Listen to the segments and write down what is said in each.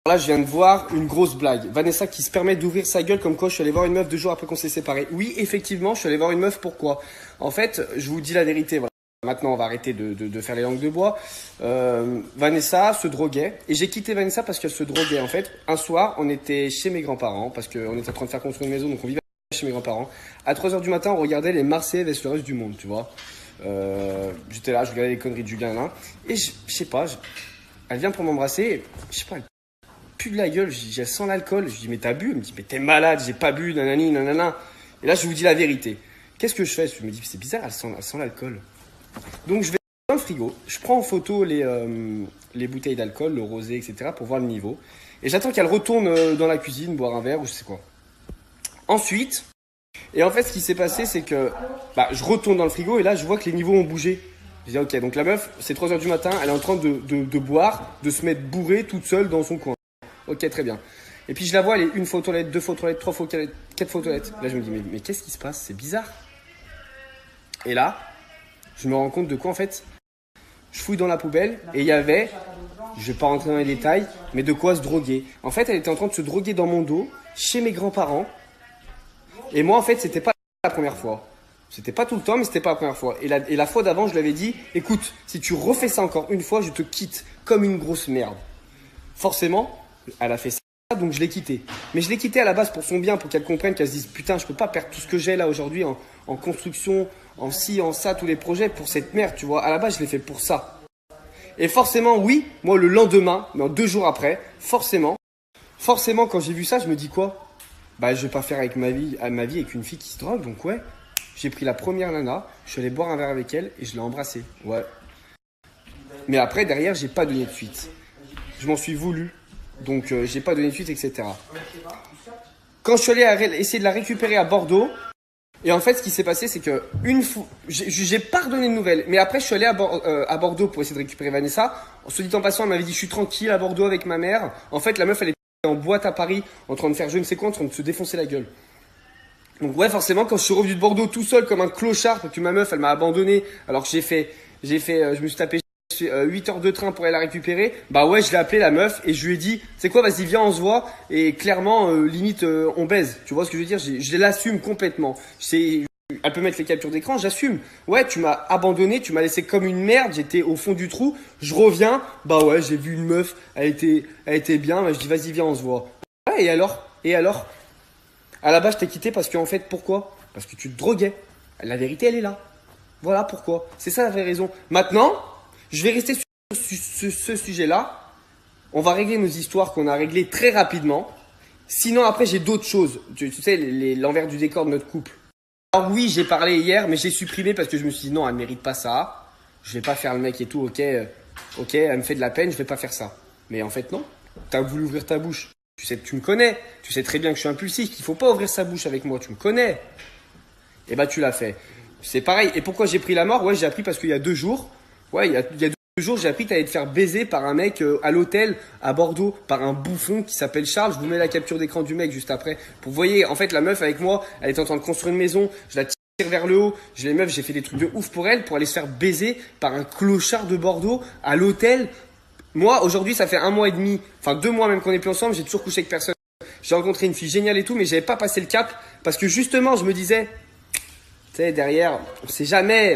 Là, je viens de voir une grosse blague. Vanessa qui se permet d'ouvrir sa gueule comme quoi je suis allé voir une meuf 2 jours après qu'on s'est séparés. Oui, effectivement, je suis allé voir une meuf. Pourquoi? En fait, je vous dis la vérité. Voilà. Maintenant, on va arrêter de faire les langues de bois. Vanessa se droguait. Et j'ai quitté Vanessa parce qu'elle se droguait. En fait, un soir, on était chez mes grands-parents parce qu'on était en train de faire construire une maison. Donc, on vivait chez mes grands-parents. À 3 h du matin, on regardait les Marseillais vs le reste du monde, tu vois. J'étais là, je regardais les conneries du gamin. Et je sais pas, elle vient pour m'embrasser. Je sais pas, elle pue de la gueule, je sens l'alcool. Je dis, mais t'as bu? Elle me dit, mais t'es malade, j'ai pas bu, nanani, nanana. Et là, je vous dis la vérité. Qu'est-ce que je fais? Je me dis, c'est bizarre, elle sent l'alcool. Donc, je vais dans le frigo, je prends en photo les bouteilles d'alcool, le rosé, etc., pour voir le niveau. Et j'attends qu'elle retourne dans la cuisine, boire un verre ou je sais quoi. Ensuite, et en fait, ce qui s'est passé, c'est que je retourne dans le frigo et là, je vois que les niveaux ont bougé. Je dis, ok, donc la meuf, c'est 3 h du matin, elle est en train de boire, de se mettre bourrée toute seule dans son coin. Ok, très bien. Et puis je la vois, elle est 1 fois aux toilettes, 2 fois aux toilettes, 3 fois aux toilettes, 4 fois aux toilettes. Là, je me dis, mais qu'est-ce qui se passe? C'est bizarre. Et là, je me rends compte de quoi en fait? Je fouille dans la poubelle et il y avait, je vais pas rentrer dans les détails, mais de quoi se droguer. En fait, elle était en train de se droguer dans mon dos, chez mes grands-parents. Et moi, en fait, c'était pas la première fois. C'était pas tout le temps, mais c'était pas la première fois. Et la fois d'avant, je lui avais dit, écoute, si tu refais ça encore une fois, je te quitte comme une grosse merde. Forcément, elle a fait ça, donc je l'ai quitté. Mais je l'ai quitté à la base pour son bien, pour qu'elle comprenne, qu'elle se dise, putain, je peux pas perdre tout ce que j'ai là aujourd'hui en construction, en ci, en ça, tous les projets pour cette merde, tu vois. À la base, je l'ai fait pour ça. Et forcément, oui, moi, le lendemain, non, 2 jours après, forcément, quand j'ai vu ça, je me dis quoi? Je vais pas faire avec ma vie avec une fille qui se drogue, donc ouais. J'ai pris la première nana, je suis allé boire un verre avec elle et je l'ai embrassée, ouais. Mais après, derrière, j'ai pas donné de suite. Je m'en suis voulu, donc j'ai pas donné de suite, etc. Quand je suis allé essayer de la récupérer à Bordeaux, et en fait, ce qui s'est passé, c'est que une fois, j'ai pas redonné de nouvelles. Mais après, je suis allé à Bordeaux pour essayer de récupérer Vanessa. En se dit en passant, elle m'avait dit, je suis tranquille à Bordeaux avec ma mère. En fait, la meuf, elle était en boîte à Paris, en train de faire je ne sais quoi, en train de se défoncer la gueule. Donc ouais, forcément, quand je suis revenu de Bordeaux tout seul comme un clochard, parce que ma meuf, elle m'a abandonné, alors que je me suis tapé 8 heures de train pour aller la récupérer. Ouais, je l'ai appelé la meuf et je lui ai dit, c'est quoi, vas-y, viens, on se voit. Et clairement, limite, on baise. Tu vois ce que je veux dire? Je l'assume complètement. Elle peut mettre les captures d'écran, j'assume. Ouais, tu m'as abandonné, tu m'as laissé comme une merde, j'étais au fond du trou. Je reviens, ouais, j'ai vu une meuf, elle était bien. Je dis, vas-y, viens, on se voit. Ouais, et alors? À la base, je t'ai quitté parce qu'en fait, pourquoi? Parce que tu te droguais. La vérité, elle est là. Voilà pourquoi. C'est ça la vraie raison. Maintenant, je vais rester sur ce sujet-là. On va régler nos histoires qu'on a réglées très rapidement. Sinon, après, j'ai d'autres choses. Tu sais, l'envers du décor de notre couple. Alors oui, j'ai parlé hier, mais j'ai supprimé parce que je me suis dit non, elle ne mérite pas ça. Je vais pas faire le mec et tout, ok, elle me fait de la peine, je vais pas faire ça. Mais en fait, non. Tu as voulu ouvrir ta bouche. Tu sais que tu me connais. Tu sais très bien que je suis impulsif, qu'il faut pas ouvrir sa bouche avec moi. Tu me connais. Et tu l'as fait. C'est pareil. Et pourquoi j'ai pris la mort? Ouais, j'ai appris parce qu'il y a 2 jours. Ouais, il y a 2 jours, j'ai appris que t'allais te faire baiser par un mec à l'hôtel à Bordeaux, par un bouffon qui s'appelle Charles. Je vous mets la capture d'écran du mec juste après. Vous voyez, en fait, la meuf avec moi, elle est en train de construire une maison. Je la tire vers le haut. J'ai fait des trucs de ouf pour elle, pour aller se faire baiser par un clochard de Bordeaux à l'hôtel. Moi, aujourd'hui, ça fait 1 mois et demi, enfin 2 mois même qu'on n'est plus ensemble, j'ai toujours couché avec personne. J'ai rencontré une fille géniale et tout, mais j'avais pas passé le cap parce que justement, je me disais, tu sais, derrière, on sait jamais.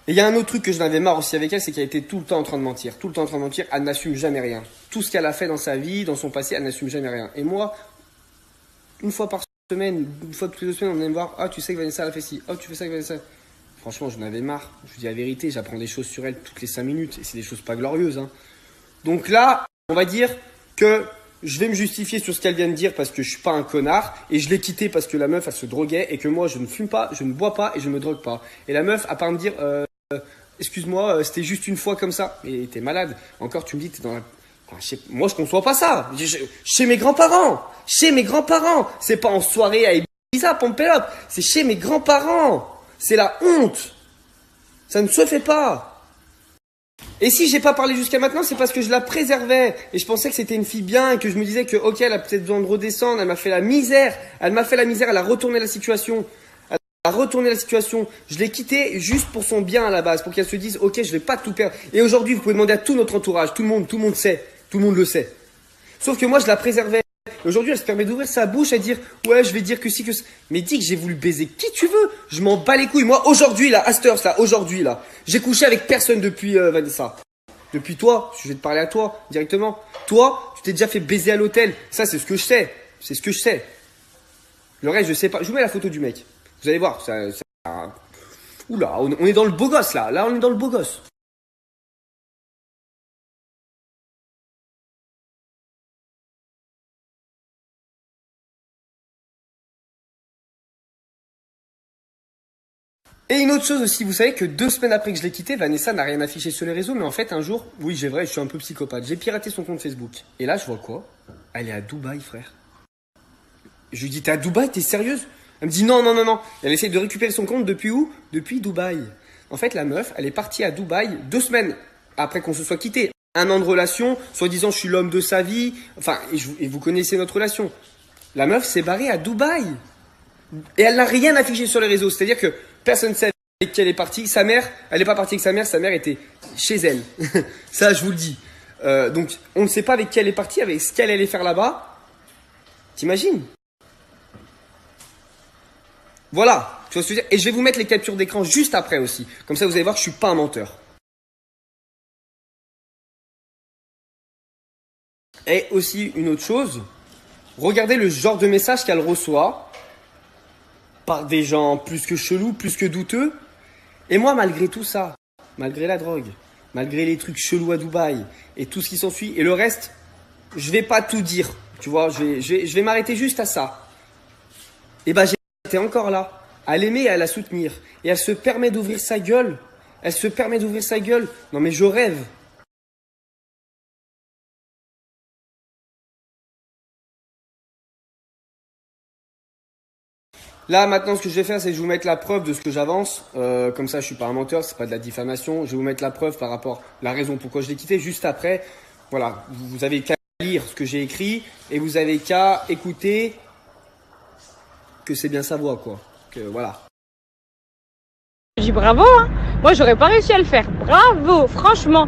Et il y a un autre truc que je n'avais marre aussi avec elle, c'est qu'elle était tout le temps en train de mentir. Tout le temps en train de mentir, elle n'assume jamais rien. Tout ce qu'elle a fait dans sa vie, dans son passé, elle n'assume jamais rien. Et moi, une fois par semaine, une fois toutes les 2 semaines, on venait me voir, tu sais que Vanessa, elle a fait ci, tu fais ça avec Vanessa. Franchement, j'en avais marre. Je vous dis la vérité, j'apprends des choses sur elle toutes les 5 minutes. Et c'est des choses pas glorieuses. Hein. Donc là, on va dire que je vais me justifier sur ce qu'elle vient de dire parce que je suis pas un connard. Et je l'ai quittée parce que la meuf, elle se droguait. Et que moi, je ne fume pas, je ne bois pas et je ne me drogue pas. Et la meuf, à part me dire, excuse-moi, c'était juste une fois comme ça. Mais t'es malade. Encore, tu me dis, t'es dans la... Moi, je conçois pas ça. Chez mes grands-parents. C'est pas en soirée à Ibiza, Pompelope. C'est chez mes grands-parents. C'est la honte. Ça ne se fait pas. Et si j'ai pas parlé jusqu'à maintenant, c'est parce que je la préservais. Et je pensais que c'était une fille bien et que je me disais que, ok, elle a peut-être besoin de redescendre. Elle m'a fait la misère. Elle a retourné la situation. Je l'ai quittée juste pour son bien à la base, pour qu'elle se dise, ok, je vais pas tout perdre. Et aujourd'hui, vous pouvez demander à tout notre entourage, tout le monde sait Tout le monde le sait. Sauf que moi, je la préservais. Aujourd'hui, elle se permet d'ouvrir sa bouche à dire ouais, je vais dire que si, que ça. Mais dis que j'ai voulu baiser qui tu veux. Je m'en bats les couilles. Moi, aujourd'hui, là, à cette heure, là, aujourd'hui, là, j'ai couché avec personne depuis Vanessa. Depuis toi, je vais te parler à toi directement. Toi, tu t'es déjà fait baiser à l'hôtel. Ça, c'est ce que je sais. C'est ce que je sais. Le reste, je sais pas. Je vous mets la photo du mec. Vous allez voir. Oula, on est dans le beau gosse, là. Là, on est dans le beau gosse. Et une autre chose aussi, vous savez que 2 semaines après que je l'ai quitté, Vanessa n'a rien affiché sur les réseaux, mais en fait, un jour, oui, j'ai vrai, je suis un peu psychopathe. J'ai piraté son compte Facebook. Et là, je vois quoi? Elle est à Dubaï, frère. Je lui dis, t'es à Dubaï, t'es sérieuse? Elle me dit, non, non, non, non. Elle essaie de récupérer son compte depuis où? Depuis Dubaï. En fait, la meuf, elle est partie à Dubaï 2 semaines après qu'on se soit quitté. 1 an de relation, soi-disant, je suis l'homme de sa vie. Enfin, et vous connaissez notre relation. La meuf s'est barrée à Dubaï. Et elle n'a rien affiché sur les réseaux. C'est-à-dire que personne ne sait avec qui elle est partie. Sa mère, elle n'est pas partie avec sa mère était chez elle. Ça, je vous le dis. Donc, on ne sait pas avec qui elle est partie, avec ce qu'elle allait faire là-bas. T'imagines? Voilà. Tu vois ce que je veux dire? Et je vais vous mettre les captures d'écran juste après aussi. Comme ça, vous allez voir que je suis pas un menteur. Et aussi, une autre chose. Regardez le genre de message qu'elle reçoit par des gens plus que chelous, plus que douteux. Et moi, malgré tout ça, malgré la drogue, malgré les trucs chelous à Dubaï et tout ce qui s'ensuit, et le reste, je vais pas tout dire. Tu vois, je vais m'arrêter juste à ça. Et ben, j'étais encore là, à l'aimer et à la soutenir. Et elle se permet d'ouvrir sa gueule. Elle se permet d'ouvrir sa gueule. Non mais je rêve. Là, maintenant, ce que je vais faire, c'est que je vais vous mettre la preuve de ce que j'avance. Comme ça, je suis pas un menteur, c'est pas de la diffamation. Je vais vous mettre la preuve par rapport à la raison pourquoi je l'ai quitté. Juste après, voilà, vous avez qu'à lire ce que j'ai écrit et vous avez qu'à écouter que c'est bien sa voix, quoi. Que voilà. Je dis bravo, hein. Moi, j'aurais pas réussi à le faire. Bravo, franchement.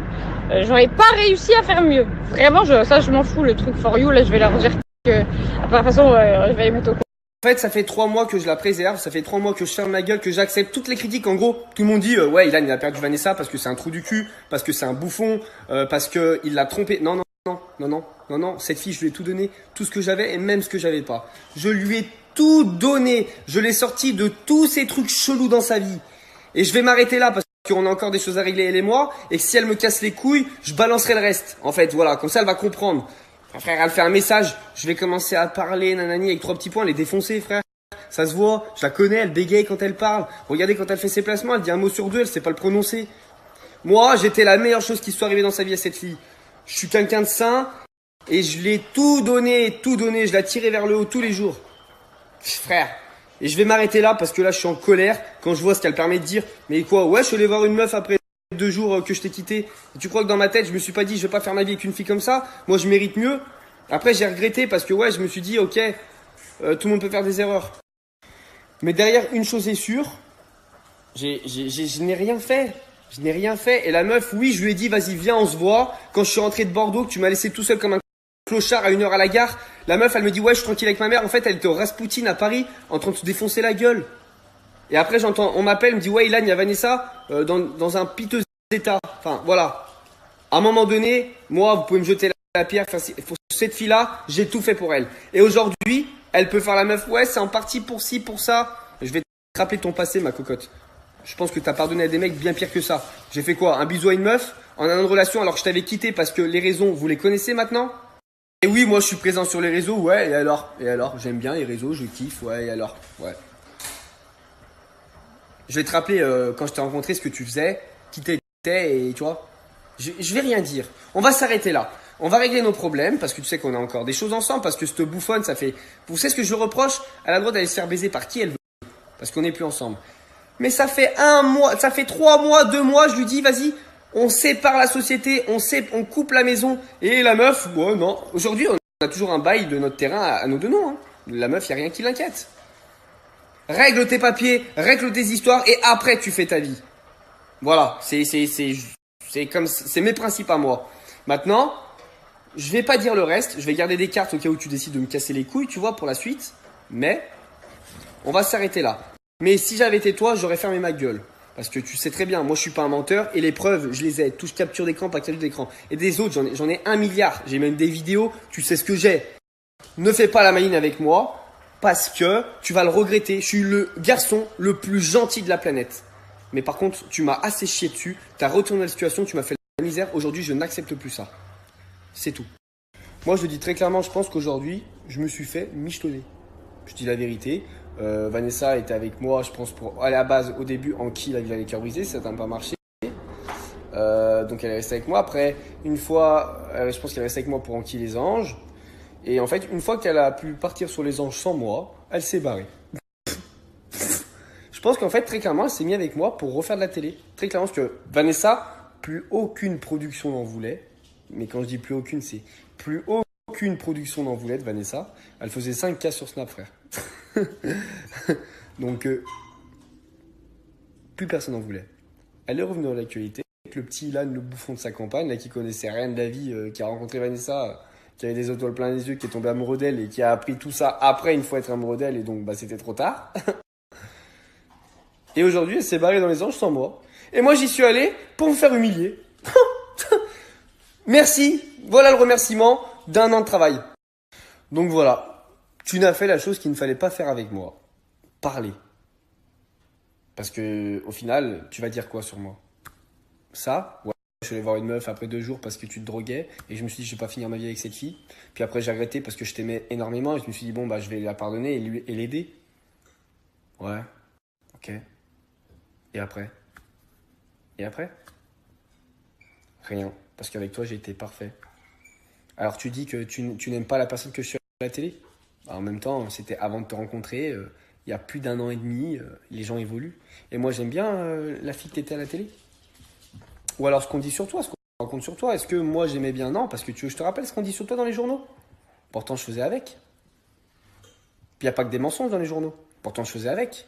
J'aurais pas réussi à faire mieux. Vraiment, ça, je m'en fous, le truc for you. Là, je vais leur dire que, de toute façon, je vais les mettre au courant. En fait, ça fait 3 mois que je la préserve, ça fait 3 mois que je ferme ma gueule, que j'accepte toutes les critiques. En gros, tout le monde dit ouais, Ilan il a perdu Vanessa parce que c'est un trou du cul, parce que c'est un bouffon, parce que il l'a trompé. Non, non, non, non, non, non, non. Cette fille, je lui ai tout donné, tout ce que j'avais et même ce que j'avais pas. Je lui ai tout donné. Je l'ai sorti de tous ces trucs chelous dans sa vie. Et je vais m'arrêter là parce qu'on a encore des choses à régler elle et moi. Et que si elle me casse les couilles, je balancerai le reste. En fait, voilà, comme ça elle va comprendre. Frère, elle fait un message, je vais commencer à parler, nanani, avec 3 petits points, elle est défoncée, frère. Ça se voit, je la connais, elle bégaye quand elle parle. Regardez quand elle fait ses placements, elle dit un mot sur 2, elle sait pas le prononcer. Moi, j'étais la meilleure chose qui soit arrivée dans sa vie à cette fille. Je suis quelqu'un de sain et je l'ai tout donné, je l'ai tiré vers le haut tous les jours. Frère. Et je vais m'arrêter là parce que là, je suis en colère quand je vois ce qu'elle permet de dire. Mais quoi, ouais, je suis allé voir une meuf après 2 jours que je t'ai quitté. Et tu crois que dans ma tête, je me suis pas dit, je vais pas faire ma vie avec une fille comme ça. Moi, je mérite mieux. Après, j'ai regretté parce que ouais, je me suis dit, ok, tout le monde peut faire des erreurs. Mais derrière, une chose est sûre, je n'ai rien fait. Je n'ai rien fait. Et la meuf, oui, je lui ai dit, vas-y, viens, on se voit. Quand je suis rentré de Bordeaux, que tu m'as laissé tout seul comme un clochard à 1 heure à la gare, la meuf, elle me dit, ouais, je suis tranquille avec ma mère. En fait, elle était au Rasputin à Paris, en train de se défoncer la gueule. Et après, j'entends, on m'appelle, me dit, ouais, Ilan, il y a Vanessa, dans un piteux état. Enfin, voilà. À un moment donné, moi, vous pouvez me jeter la pierre. Enfin, pour cette fille-là, j'ai tout fait pour elle. Et aujourd'hui, elle peut faire la meuf, ouais, c'est en partie pour ci, pour ça. Je vais te rappeler ton passé, ma cocotte. Je pense que t'as pardonné à des mecs bien pire que ça. J'ai fait quoi? Un bisou à une meuf en un an de relation alors que je t'avais quitté parce que les raisons, vous les connaissez maintenant? Et oui, moi je suis présent sur les réseaux, ouais, et alors? Et alors? J'aime bien les réseaux, je kiffe, ouais, et alors? Ouais. Je vais te rappeler quand je t'ai rencontré ce que tu faisais, qui t'étais et tu vois. Je vais rien dire. On va s'arrêter là. On va régler nos problèmes parce que tu sais qu'on a encore des choses ensemble parce que cette bouffonne, ça fait... Vous savez ce que je reproche? Elle a le droit d'aller se faire baiser par qui elle veut parce qu'on n'est plus ensemble. Mais ça fait 1 mois, ça fait 3 mois, 2 mois, je lui dis, vas-y, on sépare la société, on coupe la maison. Et la meuf, ouais, non. Aujourd'hui, on a toujours un bail de notre terrain à nos 2 noms. Hein. La meuf, il n'y a rien qui l'inquiète. Règle tes papiers, règle tes histoires et après, tu fais ta vie. Voilà, c'est mes principes à moi. Maintenant, Je vais pas dire le reste, je vais garder des cartes au cas où tu décides de me casser les couilles, tu vois, pour la suite. Mais on va s'arrêter là. Mais si j'avais été toi, j'aurais fermé ma gueule. Parce que tu sais très bien, moi je suis pas un menteur et les preuves, je les ai. Touche capture d'écran, pas capture d'écran. Et des autres, j'en ai 1 milliard. J'ai même des vidéos, tu sais ce que j'ai. Ne fais pas la maline avec moi parce que tu vas le regretter. Je suis le garçon le plus gentil de la planète. Mais par contre, tu m'as assez chié dessus, tu as retourné la situation, tu m'as fait la misère. Aujourd'hui, je n'accepte plus ça. C'est tout. Moi, je le dis très clairement, je pense qu'aujourd'hui, je me suis fait michetonner. Je dis la vérité. Vanessa était avec moi, je pense, pour à la base, au début, en qui la Villa des Cœurs Brisés, ça n'a pas marché. Donc elle est restée avec moi. Après, une fois, je pense qu'elle est restée avec moi pour Anki les Anges. Et en fait, une fois qu'elle a pu partir sur les Anges sans moi, elle s'est barrée. Je pense qu'en fait, très clairement, elle s'est mise avec moi pour refaire de la télé. Très clairement, parce que Vanessa, plus aucune production n'en voulait. Mais quand je dis plus aucune, c'est plus aucune production n'en voulait de Vanessa. Elle faisait 5K sur Snap, frère. Donc, plus personne n'en voulait. Elle est revenue dans l'actualité avec le petit Ilan, le bouffon de sa campagne, là, qui connaissait rien de la vie, qui a rencontré Vanessa, qui avait des étoiles plein les yeux, qui est tombé amoureux d'elle et qui a appris tout ça après une fois être amoureux d'elle, et donc bah, c'était trop tard. Et aujourd'hui, elle s'est barrée dans les anges sans moi. Et moi, j'y suis allé pour me faire humilier. Merci, voilà le remerciement d'1 an de travail. Donc voilà. Tu n'as fait la chose qu'il ne fallait pas faire avec moi. Parler. Parce que, au final, tu vas dire quoi sur moi? Ça? Ouais. Je suis allé voir une meuf après 2 jours parce que tu te droguais. Et je me suis dit, je vais pas finir ma vie avec cette fille. Puis après, j'ai regretté parce que je t'aimais énormément. Et je me suis dit, bon, bah, je vais la pardonner et l'aider. Ouais. Ok. Et après? Et après? Rien. Parce qu'avec toi, j'ai été parfait. Alors, tu dis que tu n'aimes pas la personne que je suis à la télé? En même temps, c'était avant de te rencontrer, il y a plus d'1 an et demi, les gens évoluent. Et moi, j'aime bien la fille que t'étais à la télé. Ou alors ce qu'on dit sur toi, ce qu'on raconte sur toi. Est-ce que moi, j'aimais bien? Non, parce que tu veux que je te rappelle ce qu'on dit sur toi dans les journaux. Pourtant, je faisais avec. Puis il n'y a pas que des mensonges dans les journaux. Pourtant, je faisais avec.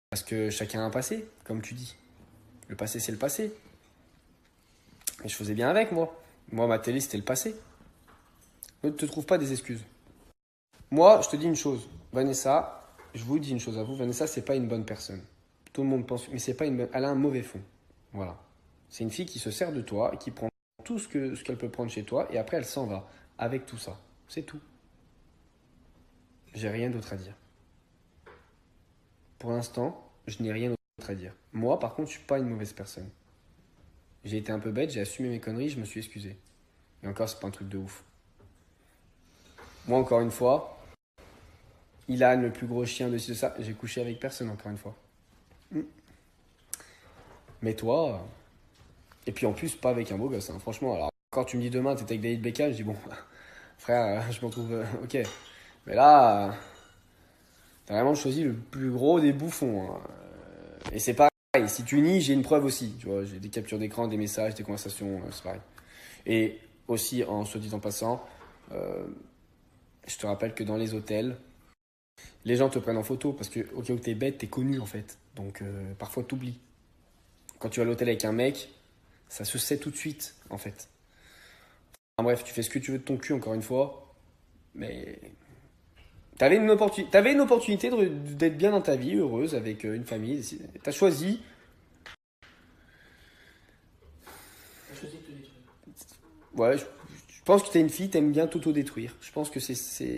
Parce que chacun a un passé, comme tu dis. Le passé, c'est le passé. Et je faisais bien avec, moi. Moi, ma télé, c'était le passé. Ne te trouve pas des excuses. Moi, je te dis une chose, Vanessa, je vous dis une chose à vous, Vanessa, c'est pas une bonne personne. Tout le monde pense, mais c'est pas une bonne, elle a un mauvais fond. Voilà. C'est une fille qui se sert de toi et qui prend tout ce qu'elle peut prendre chez toi et après elle s'en va avec tout ça. C'est tout. J'ai rien d'autre à dire. Pour l'instant, je n'ai rien d'autre à dire. Moi, par contre, je suis pas une mauvaise personne. J'ai été un peu bête, j'ai assumé mes conneries, je me suis excusé. Et encore, c'est pas un truc de ouf. Moi, encore une fois, Ilan, le plus gros chien de ça, j'ai couché avec personne, encore une fois. Mais toi, et puis en plus, pas avec un beau gosse, hein, franchement. Alors, quand tu me dis demain, t'étais avec David Beckham, je dis bon, frère, je m'en trouve, ok. Mais là, t'as vraiment choisi le plus gros des bouffons. Hein. Et c'est pareil, si tu nies, j'ai une preuve aussi. Tu vois, j'ai des captures d'écran, des messages, des conversations, c'est pareil. Et aussi, en se dit en passant, je te rappelle que dans les hôtels, les gens te prennent en photo parce que, au cas où t'es bête, t'es connu en fait. Donc, parfois t'oublies. Quand tu vas à l'hôtel avec un mec, ça se sait tout de suite en fait. Enfin, bref, tu fais ce que tu veux de ton cul encore une fois. Mais t'avais une opportunité d'être bien dans ta vie, heureuse, avec une famille. T'as choisi. Ouais, je pense que t'es une fille, t'aimes bien t'auto-détruire. Je pense que c'est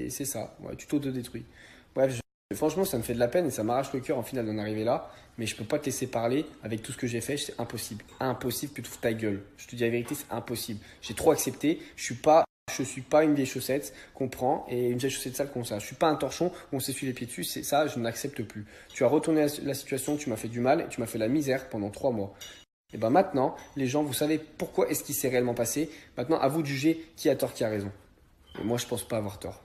ça. Ouais, tu t'auto-détruis. Bref, franchement, ça me fait de la peine et ça m'arrache le cœur en final d'en arriver là. Mais je peux pas te laisser parler avec tout ce que j'ai fait. C'est impossible. Impossible que tu ouvres ta gueule. Je te dis la vérité, c'est impossible. J'ai trop accepté. Je suis pas une vieille chaussette qu'on prend et une vieille chaussette sale qu'on ça. Je suis pas un torchon où on s'essuie les pieds dessus. C'est ça, je n'accepte plus. Tu as retourné la situation, tu m'as fait du mal et tu m'as fait la misère pendant 3 mois. Et ben maintenant, les gens, vous savez pourquoi est-ce qu'il s'est réellement passé. Maintenant, à vous de juger qui a tort, qui a raison. Et moi, je pense pas avoir tort.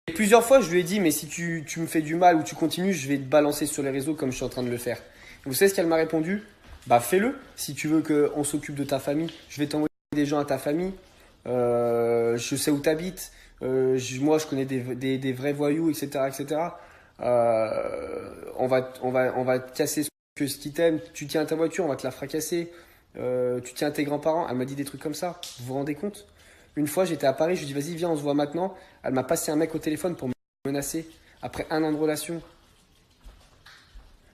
Et plusieurs fois, je lui ai dit, mais si tu me fais du mal ou tu continues, je vais te balancer sur les réseaux comme je suis en train de le faire. Et vous savez ce qu'elle m'a répondu? Bah fais-le. Si tu veux qu'on s'occupe de ta famille, je vais t'envoyer des gens à ta famille. Je sais où t'habites. Moi, je connais des vrais voyous, etc., etc. On va te casser ce qui t'aime. Tu tiens à ta voiture, on va te la fracasser. Tu tiens à tes grands-parents. Elle m'a dit des trucs comme ça. Vous vous rendez compte? Une fois, j'étais à Paris, je lui dis vas-y, viens, on se voit maintenant. Elle m'a passé un mec au téléphone pour me menacer après 1 an de relation.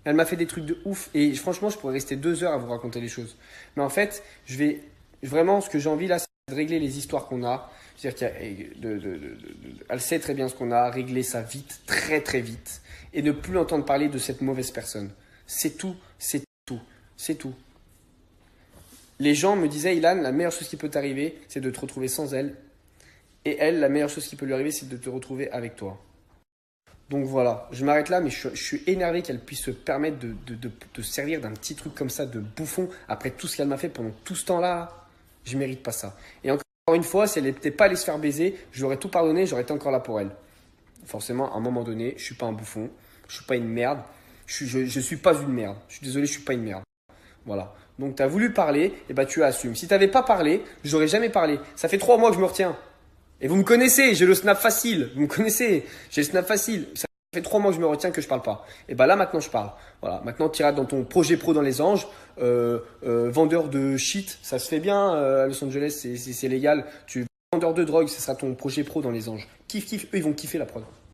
Elle m'a fait des trucs de ouf et franchement, je pourrais rester 2 heures à vous raconter les choses. Mais en fait, vraiment, ce que j'ai envie là, c'est de régler les histoires qu'on a. C'est-à-dire elle sait très bien ce qu'on a, régler ça vite, très très vite, et ne plus entendre parler de cette mauvaise personne. C'est tout, c'est tout, c'est tout. Les gens me disaient, Ilan, la meilleure chose qui peut t'arriver, c'est de te retrouver sans elle. Et elle, la meilleure chose qui peut lui arriver, c'est de te retrouver avec toi. Donc voilà, je m'arrête là, mais je suis énervé qu'elle puisse se permettre de servir d'un petit truc comme ça, de bouffon, après tout ce qu'elle m'a fait pendant tout ce temps-là. Je mérite pas ça. Et encore une fois, si elle n'était pas allée se faire baiser, je lui aurais tout pardonné, j'aurais été encore là pour elle. Forcément, à un moment donné, je suis pas un bouffon, je suis pas une merde, je suis pas une merde. Je suis désolé, je suis pas une merde. Voilà. Donc tu as voulu parler, et bah tu assumes. Si tu n'avais pas parlé, j'aurais jamais parlé. Ça fait 3 mois que je me retiens. Et vous me connaissez, j'ai le snap facile. Vous me connaissez, j'ai le snap facile. Ça fait 3 mois que je me retiens que je parle pas. Et bah là maintenant je parle. Voilà. Maintenant tu iras dans ton projet pro dans les anges, vendeur de shit, ça se fait bien à Los Angeles, c'est légal. Vendeur de drogue, ce sera ton projet pro dans les anges. Kiff, eux ils vont kiffer la prod.